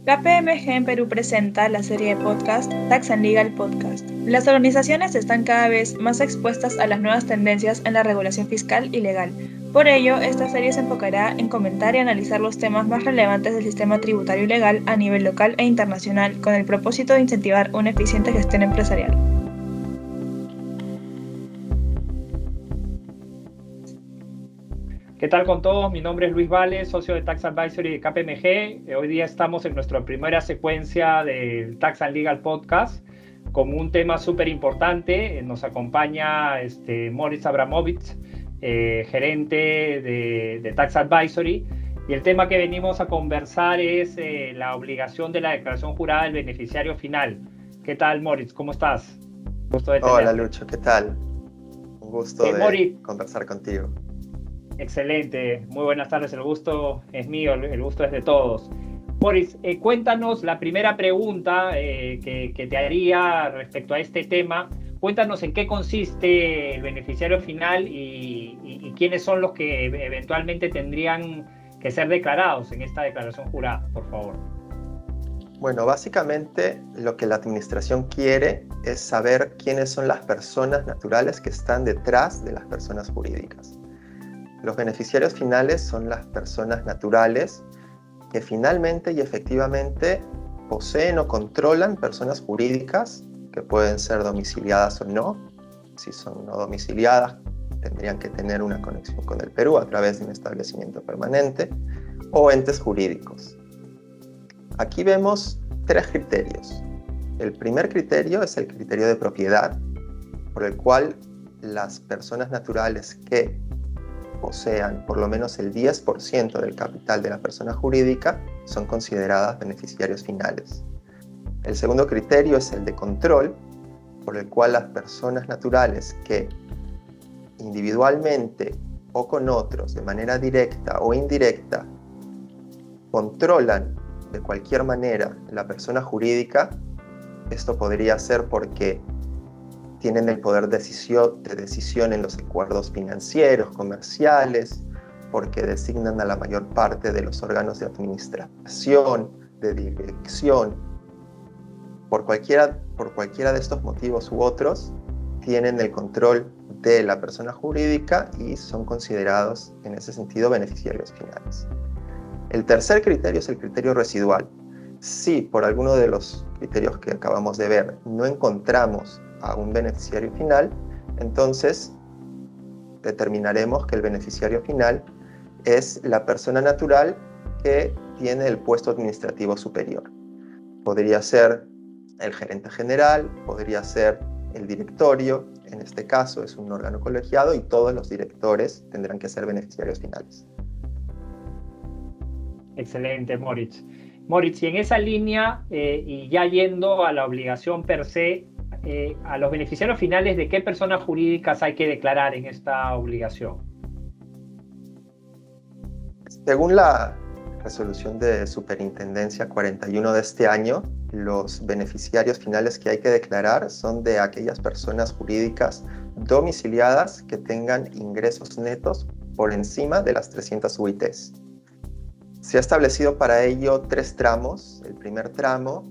KPMG en Perú presenta la serie de podcast Tax and Legal Podcast. Las organizaciones están cada vez más expuestas a las nuevas tendencias en la regulación fiscal y legal. Por ello, esta serie se enfocará en comentar y analizar los temas más relevantes del sistema tributario y legal a nivel local e internacional, con el propósito de incentivar una eficiente gestión empresarial. ¿Qué tal con todos? Mi nombre es Luis Vale, socio de Tax Advisory de KPMG. Hoy día estamos en nuestra primera secuencia del Tax and Legal Podcast con un tema súper importante. Nos acompaña Moritz Abramovich, gerente de Tax Advisory. Y el tema que venimos a conversar es la obligación de la declaración jurada del beneficiario final. ¿Qué tal, Moritz? ¿Cómo estás? Gusto de tenerte. Hola, Lucho. ¿Qué tal? Un gusto de Moritz, conversar contigo. Excelente, muy buenas tardes, el gusto es mío, el gusto es de todos. Moritz, cuéntanos la primera pregunta que te haría respecto a este tema. Cuéntanos en qué consiste el beneficiario final y quiénes son los que eventualmente tendrían que ser declarados en esta declaración jurada, por favor. Bueno, básicamente lo que la administración quiere es saber quiénes son las personas naturales que están detrás de las personas jurídicas. Los beneficiarios finales son las personas naturales que finalmente y efectivamente poseen o controlan personas jurídicas que pueden ser domiciliadas o no. Si son no domiciliadas, tendrían que tener una conexión con el Perú a través de un establecimiento permanente o entes jurídicos. Aquí vemos tres criterios. El primer criterio es el criterio de propiedad, por el cual las personas naturales que posean por lo menos el 10% del capital de la persona jurídica son consideradas beneficiarios finales. El segundo criterio es el de control, por el cual las personas naturales que individualmente o con otros, de manera directa o indirecta, controlan de cualquier manera la persona jurídica. Esto podría ser porque tienen el poder de decisión en los acuerdos financieros, comerciales, porque designan a la mayor parte de los órganos de administración, de dirección. Por cualquiera de estos motivos u otros, tienen el control de la persona jurídica y son considerados, en ese sentido, beneficiarios finales. El tercer criterio es el criterio residual. Si por alguno de los criterios que acabamos de ver no encontramos a un beneficiario final, entonces determinaremos que el beneficiario final es la persona natural que tiene el puesto administrativo superior. Podría ser el gerente general, podría ser el directorio, en este caso es un órgano colegiado y todos los directores tendrán que ser beneficiarios finales. Excelente, Moritz. Moritz, y en esa línea, y ya yendo a la obligación per se, a los beneficiarios finales, ¿de qué personas jurídicas hay que declarar en esta obligación? Según la resolución de superintendencia 41 de este año, los beneficiarios finales que hay que declarar son de aquellas personas jurídicas domiciliadas que tengan ingresos netos por encima de las 300 UITs. Se ha establecido para ello tres tramos. El primer tramo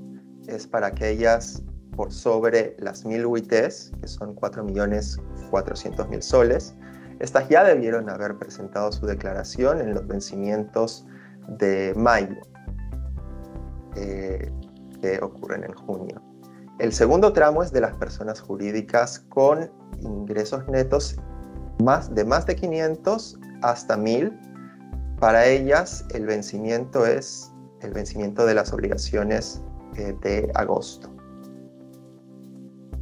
es para aquellas por sobre las 1000 UITs, que son 4.400.000 soles. Estas ya debieron haber presentado su declaración en los vencimientos de mayo, que ocurren en junio. El segundo tramo es de las personas jurídicas con ingresos netos de más de 500 hasta 1000. Para ellas el vencimiento es el vencimiento de las obligaciones de agosto.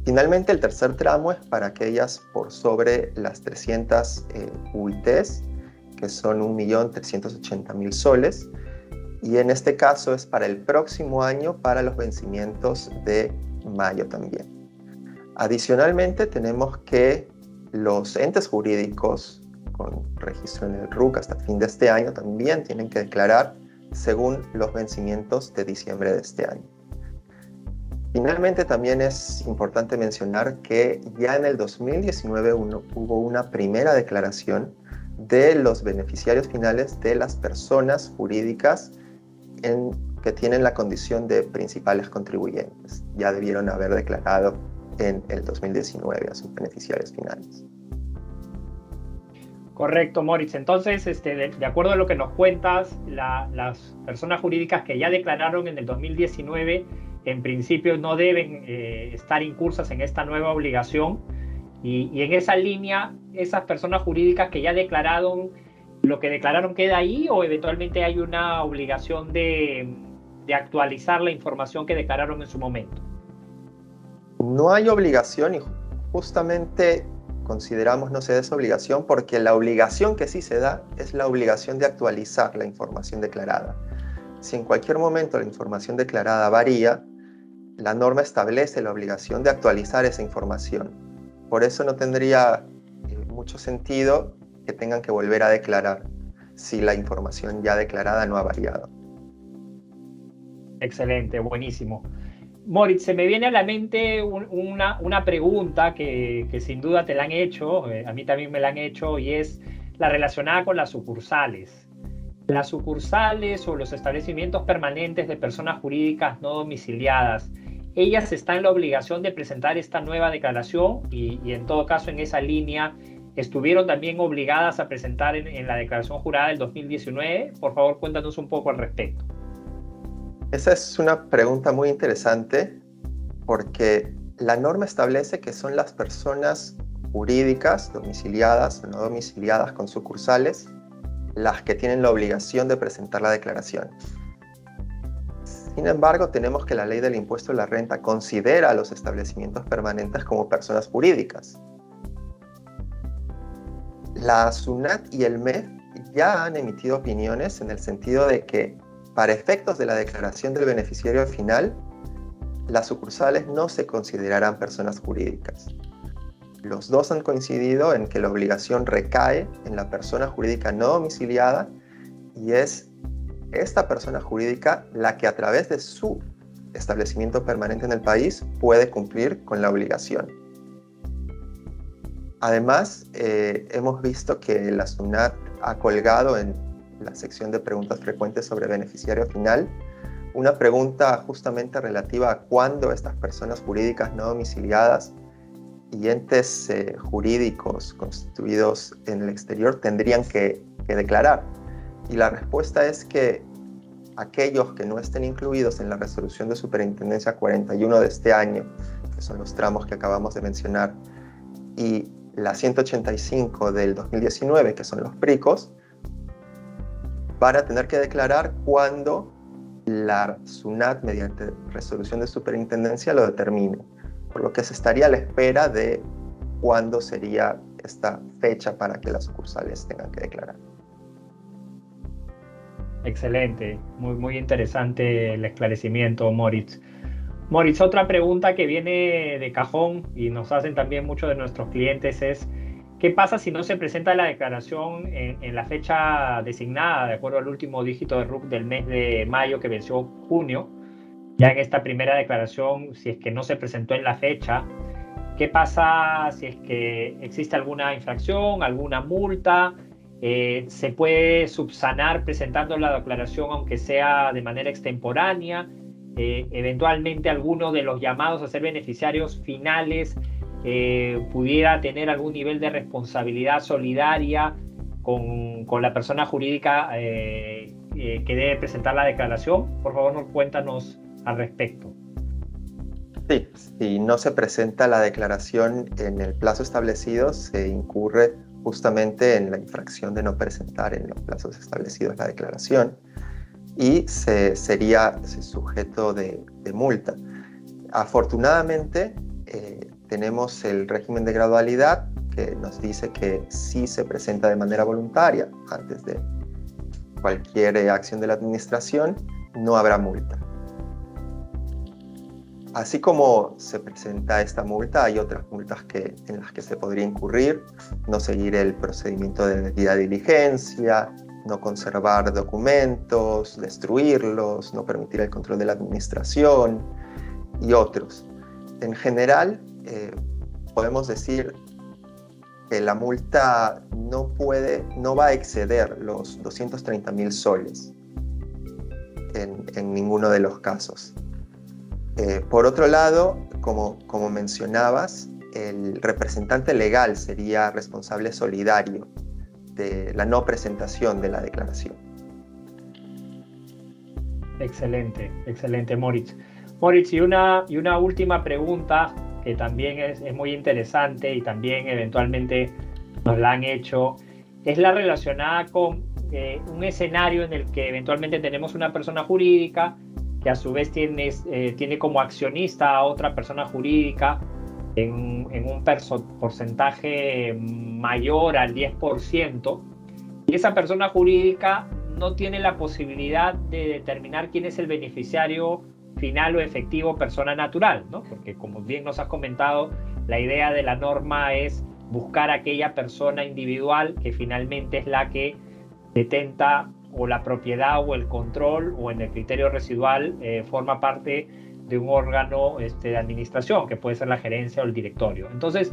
Finalmente, el tercer tramo es para aquellas por sobre las 300 UITs, que son 1.380.000 soles, y en este caso es para el próximo año, para los vencimientos de mayo también. Adicionalmente, tenemos que los entes jurídicos con registro en el RUC hasta fin de este año también tienen que declarar según los vencimientos de diciembre de este año. Finalmente, también es importante mencionar que ya en el 2019 hubo una primera declaración de los beneficiarios finales de las personas jurídicas que tienen la condición de principales contribuyentes. Ya debieron haber declarado en el 2019 a sus beneficiarios finales. Correcto, Moritz. Entonces, de acuerdo a lo que nos cuentas, las personas jurídicas que ya declararon en el 2019, en principio no deben estar incursas en esta nueva obligación. Y en esa línea, esas personas jurídicas que ya declararon, ¿lo que declararon queda ahí o eventualmente hay una obligación de actualizar la información que declararon en su momento? No hay obligación y justamente consideramos no se da esa obligación porque la obligación que sí se da es la obligación de actualizar la información declarada. Si en cualquier momento la información declarada varía, la norma establece la obligación de actualizar esa información. Por eso no tendría mucho sentido que tengan que volver a declarar si la información ya declarada no ha variado. Excelente, buenísimo. Moritz, se me viene a la mente una pregunta que sin duda te la han hecho, a mí también me la han hecho, y es la relacionada con las sucursales. Las sucursales o los establecimientos permanentes de personas jurídicas no domiciliadas, ellas están en la obligación de presentar esta nueva declaración y en todo caso en esa línea estuvieron también obligadas a presentar en la declaración jurada del 2019. Por favor, cuéntanos un poco al respecto. Esa es una pregunta muy interesante porque la norma establece que son las personas jurídicas domiciliadas o no domiciliadas con sucursales las que tienen la obligación de presentar la declaración. Sin embargo, tenemos que la ley del impuesto a la renta considera a los establecimientos permanentes como personas jurídicas. La SUNAT y el MEF ya han emitido opiniones en el sentido de que para efectos de la declaración del beneficiario final, las sucursales no se considerarán personas jurídicas. Los dos han coincidido en que la obligación recae en la persona jurídica no domiciliada y es esta persona jurídica la que a través de su establecimiento permanente en el país puede cumplir con la obligación. Además, hemos visto que la SUNAT ha colgado en la sección de preguntas frecuentes sobre beneficiario final una pregunta justamente relativa a cuándo estas personas jurídicas no domiciliadas y entes jurídicos constituidos en el exterior tendrían que declarar. Y la respuesta es que aquellos que no estén incluidos en la resolución de superintendencia 41 de este año, que son los tramos que acabamos de mencionar, y la 185 del 2019, que son los PRICOS, van a tener que declarar cuando la SUNAT, mediante resolución de superintendencia, lo determine. Por lo que se estaría a la espera de cuándo sería esta fecha para que las sucursales tengan que declarar. Excelente, muy interesante el esclarecimiento, Moritz. Moritz, otra pregunta que viene de cajón y nos hacen también muchos de nuestros clientes es ¿qué pasa si no se presenta la declaración en la fecha designada, de acuerdo al último dígito de RUC del mes de mayo que venció junio? Ya en esta primera declaración, si es que no se presentó en la fecha, ¿qué pasa si es que existe alguna infracción, alguna multa? ¿Se puede subsanar presentando la declaración aunque sea de manera extemporánea? Eventualmente alguno de los llamados a ser beneficiarios finales pudiera tener algún nivel de responsabilidad solidaria con la persona jurídica que debe presentar la declaración. Por favor, cuéntanos al respecto. Sí, si no se presenta la declaración en el plazo establecido, se incurre justamente en la infracción de no presentar en los plazos establecidos la declaración y sería sujeto de multa. Afortunadamente, tenemos el régimen de gradualidad que nos dice que si se presenta de manera voluntaria antes de cualquier acción de la administración, no habrá multa. Así como se presenta esta multa, hay otras multas en las que se podría incurrir: no seguir el procedimiento de debida diligencia, no conservar documentos, destruirlos, no permitir el control de la administración y otros. En general, podemos decir que la multa no va a exceder los 230.000 soles. en ninguno de los casos. Por otro lado, como mencionabas, el representante legal sería responsable solidario de la no presentación de la declaración. Excelente, excelente, Moritz. Moritz, y una última pregunta que también es muy interesante y también eventualmente nos la han hecho, es la relacionada con un escenario en el que eventualmente tenemos una persona jurídica que a su vez tiene como accionista a otra persona jurídica en un porcentaje mayor al 10%, y esa persona jurídica no tiene la posibilidad de determinar quién es el beneficiario final o efectivo persona natural, ¿no? Porque como bien nos has comentado, la idea de la norma es buscar a aquella persona individual que finalmente es la que detenta o la propiedad o el control, o en el criterio residual forma parte de un órgano de administración, que puede ser la gerencia o el directorio. Entonces,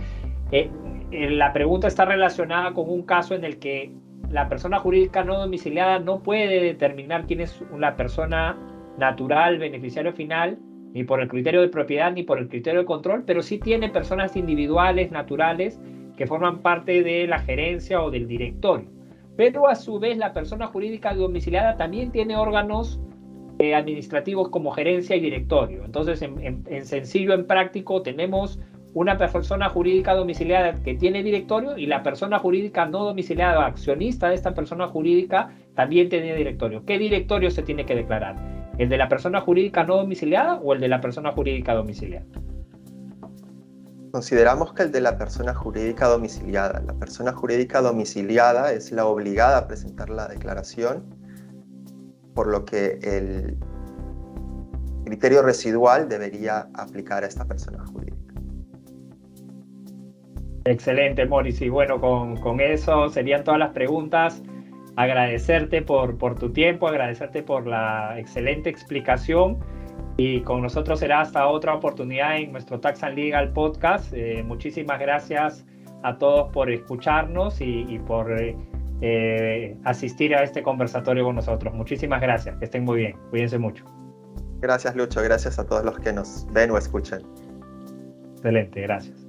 la pregunta está relacionada con un caso en el que la persona jurídica no domiciliada no puede determinar quién es la persona natural, beneficiario final, ni por el criterio de propiedad ni por el criterio de control, pero sí tiene personas individuales, naturales, que forman parte de la gerencia o del directorio. Pero a su vez la persona jurídica domiciliada también tiene órganos administrativos como gerencia y directorio. Entonces, en sencillo, en práctico, tenemos una persona jurídica domiciliada que tiene directorio, y la persona jurídica no domiciliada, accionista de esta persona jurídica, también tiene directorio. ¿Qué directorio se tiene que declarar? ¿El de la persona jurídica no domiciliada o el de la persona jurídica domiciliada? Consideramos que el de la persona jurídica domiciliada. La persona jurídica domiciliada es la obligada a presentar la declaración, por lo que el criterio residual debería aplicar a esta persona jurídica. Excelente, Moritz. Y bueno, con eso serían todas las preguntas. Agradecerte por tu tiempo, agradecerte por la excelente explicación, y con nosotros será hasta otra oportunidad en nuestro Tax and Legal Podcast. Muchísimas gracias a todos por escucharnos y por asistir a este conversatorio con nosotros. Muchísimas gracias, que estén muy bien, cuídense mucho. Gracias, Lucho, gracias a todos los que nos ven o escuchan. Excelente, gracias.